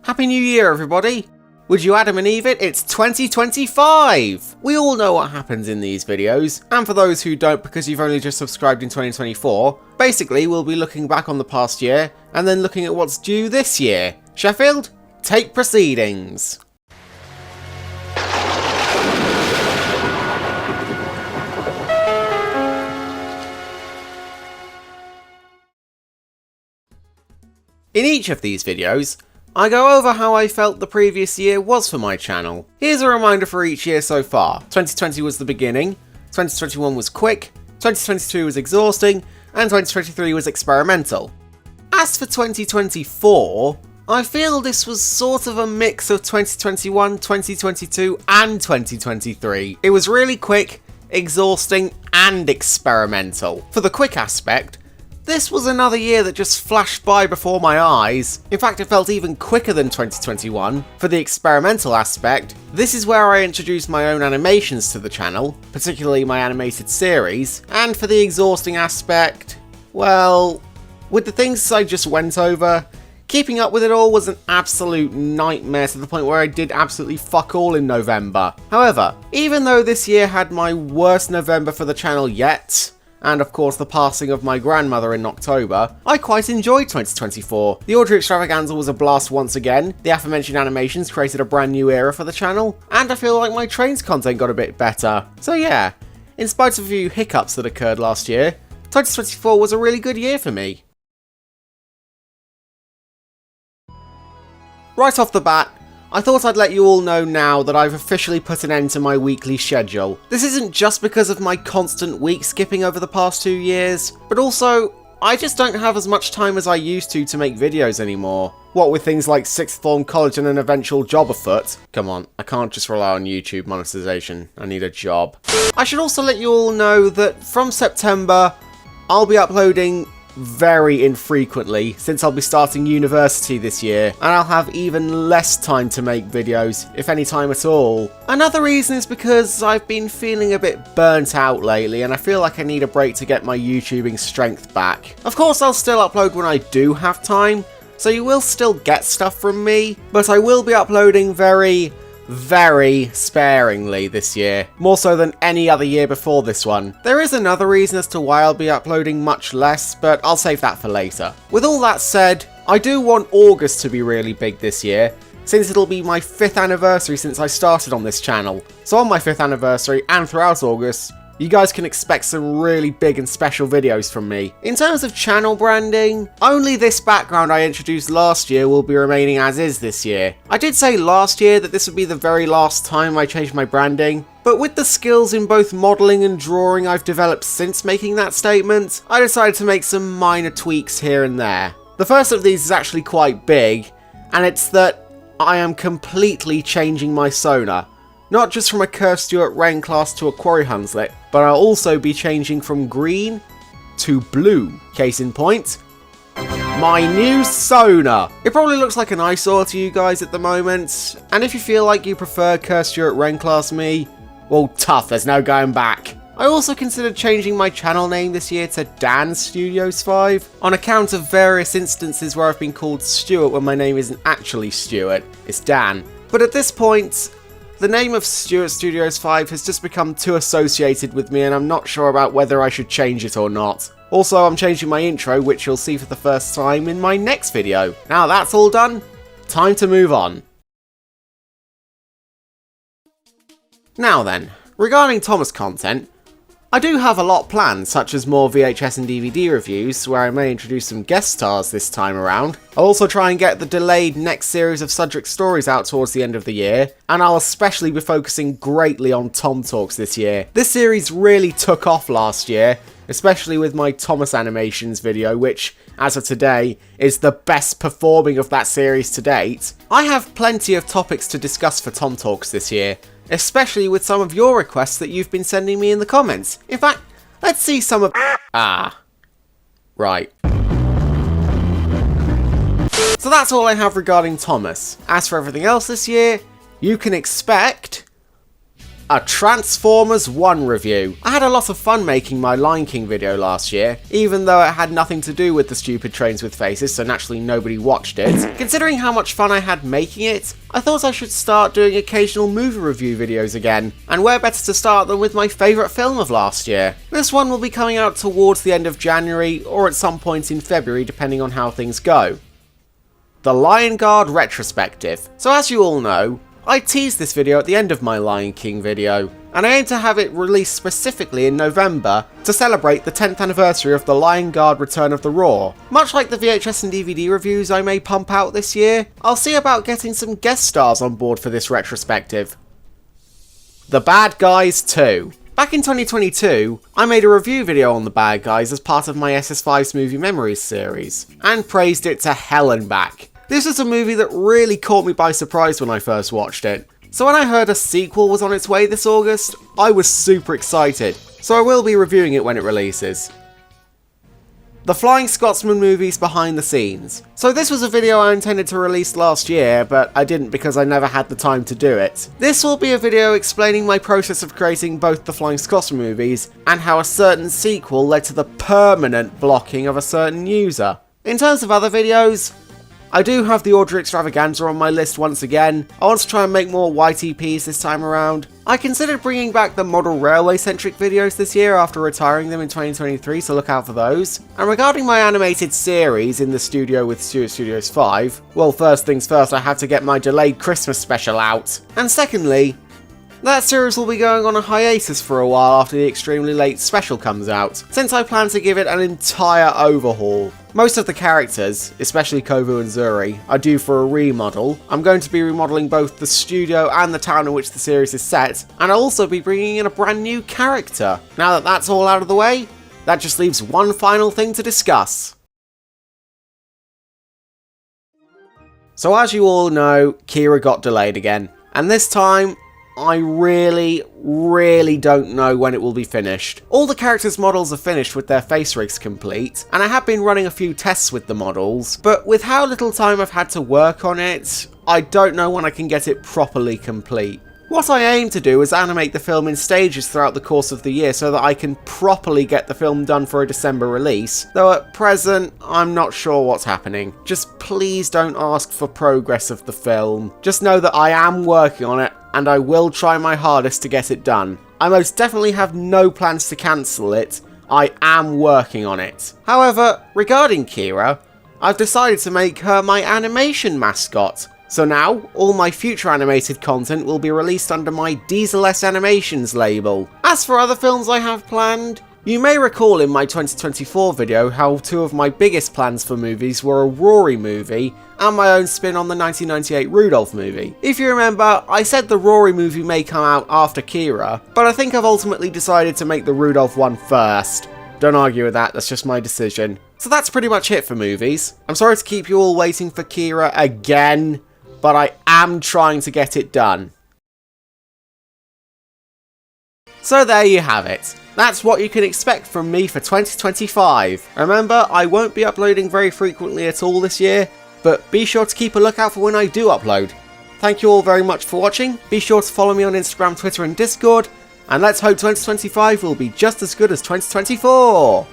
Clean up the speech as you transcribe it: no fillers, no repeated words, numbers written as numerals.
Happy New Year, everybody! Would you Adam and Eve it? It's 2025! We all know what happens in these videos, and for those who don't because you've only just subscribed in 2024, basically we'll be looking back on the past year, and then looking at what's due this year. Sheffield, take proceedings! In each of these videos, I go over how I felt the previous year was for my channel. Here's a reminder for each year so far. 2020 was the beginning, 2021 was quick, 2022 was exhausting, and 2023 was experimental. As for 2024, I feel this was sort of a mix of 2021, 2022, and 2023. It was really quick, exhausting, and experimental. For the quick aspect, this was another year that just flashed by before my eyes. In fact, it felt even quicker than 2021. For the experimental aspect, this is where I introduced my own animations to the channel, particularly my animated series. And for the exhausting aspect, well, with the things I just went over, keeping up with it all was an absolute nightmare to the point where I did absolutely fuck all in November. However, even though this year had my worst November for the channel yet, and of course the passing of my grandmother in October, I quite enjoyed 2024. The Audrey Extravaganza was a blast once again, the aforementioned animations created a brand new era for the channel, and I feel like my trains content got a bit better. So yeah, in spite of a few hiccups that occurred last year, 2024 was a really good year for me. Right off the bat, I thought I'd let you all know now that I've officially put an end to my weekly schedule. This isn't just because of my constant week skipping over the past 2 years, but also, I just don't have as much time as I used to make videos anymore. What with things like 6th form, college and an eventual job afoot. Come on, I can't just rely on YouTube monetization, I need a job. I should also let you all know that from September, I'll be uploading very infrequently since I'll be starting university this year, and I'll have even less time to make videos, if any time at all. Another reason is because I've been feeling a bit burnt out lately and I feel like I need a break to get my YouTubing strength back. Of course I'll still upload when I do have time, so you will still get stuff from me, but I will be uploading very sparingly this year, more so than any other year before this one. There is another reason as to why I'll be uploading much less, but I'll save that for later. With all that said, I do want August to be really big this year, since it'll be my 5th anniversary since I started on this channel. So on my 5th anniversary and throughout August, you guys can expect some really big and special videos from me. In terms of channel branding, only this background I introduced last year will be remaining as is this year. I did say last year that this would be the very last time I changed my branding, but with the skills in both modelling and drawing I've developed since making that statement, I decided to make some minor tweaks here and there. The first of these is actually quite big, and it's that I am completely changing my sonar. Not just from a Curse Stewart Rain class to a Quarry Hunslet, but I'll also be changing from green to blue. Case in point, my new sonar. It probably looks like an eyesore to you guys at the moment, and if you feel like you prefer Curse Stewart Rain class me, well tough, there's no going back. I also considered changing my channel name this year to Dan Studios 5, on account of various instances where I've been called Stuart when my name isn't actually Stuart, it's Dan. But at this point, the name of Stuart Studios 5 has just become too associated with me and I'm not sure about whether I should change it or not. Also, I'm changing my intro, which you'll see for the first time in my next video. Now that's all done, time to move on. Now then, regarding Thomas content, I do have a lot planned, such as more VHS and DVD reviews, where I may introduce some guest stars this time around. I'll also try and get the delayed next series of Cedric stories out towards the end of the year, and I'll especially be focusing greatly on Tom Talks this year. This series really took off last year, especially with my Thomas animations video, which, as of today, is the best performing of that series to date. I have plenty of topics to discuss for Tom Talks this year, especially with some of your requests that you've been sending me in the comments. In fact, let's see some of... Right. So that's all I have regarding Thomas. As for everything else this year, you can expect a Transformers 1 review. I had a lot of fun making my Lion King video last year, even though it had nothing to do with the stupid trains with faces, so naturally nobody watched it. Considering how much fun I had making it, I thought I should start doing occasional movie review videos again, and where better to start than with my favourite film of last year. This one will be coming out towards the end of January, or at some point in February depending on how things go. The Lion Guard Retrospective. So as you all know, I teased this video at the end of my Lion King video, and I aim to have it released specifically in November to celebrate the 10th anniversary of the Lion Guard Return of the Roar. Much like the VHS and DVD reviews I may pump out this year, I'll see about getting some guest stars on board for this retrospective. The Bad Guys 2. Back in 2022, I made a review video on The Bad Guys as part of my SS5's Movie Memories series, and praised it to hell and back. This was a movie that really caught me by surprise when I first watched it, so when I heard a sequel was on its way this August, I was super excited, so I will be reviewing it when it releases. The Flying Scotsman movies behind the scenes. So this was a video I intended to release last year, but I didn't because I never had the time to do it. This will be a video explaining my process of creating both the Flying Scotsman movies, and how a certain sequel led to the permanent blocking of a certain user. In terms of other videos, I do have the Order Extravaganza on my list once again. I want to try and make more YTPs this time around. I considered bringing back the model railway centric videos this year after retiring them in 2023, so look out for those. And regarding my animated series in the studio with Stuart Studios 5, well, first things first, I had to get my delayed Christmas special out. And secondly, that series will be going on a hiatus for a while after the extremely late special comes out, since I plan to give it an entire overhaul. Most of the characters, especially Kovu and Zuri, are due for a remodel. I'm going to be remodeling both the studio and the town in which the series is set, and I'll also be bringing in a brand new character. Now that that's all out of the way, that just leaves one final thing to discuss. So as you all know, Ciara got delayed again, and this time, I really don't know when it will be finished. All the characters' models are finished with their face rigs complete, and I have been running a few tests with the models, but with how little time I've had to work on it, I don't know when I can get it properly complete. What I aim to do is animate the film in stages throughout the course of the year so that I can properly get the film done for a December release, though at present, I'm not sure what's happening. Just please don't ask for progress of the film. Just know that I am working on it, and I will try my hardest to get it done. I most definitely have no plans to cancel it. I am working on it. However, regarding Ciara, I've decided to make her my animation mascot. So now, all my future animated content will be released under my Diesel S Animations label. As for other films I have planned, you may recall in my 2024 video how two of my biggest plans for movies were a Rory movie and my own spin on the 1998 Rudolph movie. If you remember, I said the Rory movie may come out after Ciara, but I think I've ultimately decided to make the Rudolph one first. Don't argue with that, that's just my decision. So that's pretty much it for movies. I'm sorry to keep you all waiting for Ciara again, but I am trying to get it done. So there you have it. That's what you can expect from me for 2025. Remember, I won't be uploading very frequently at all this year, but be sure to keep a lookout for when I do upload. Thank you all very much for watching. Be sure to follow me on Instagram, Twitter and Discord, and let's hope 2025 will be just as good as 2024.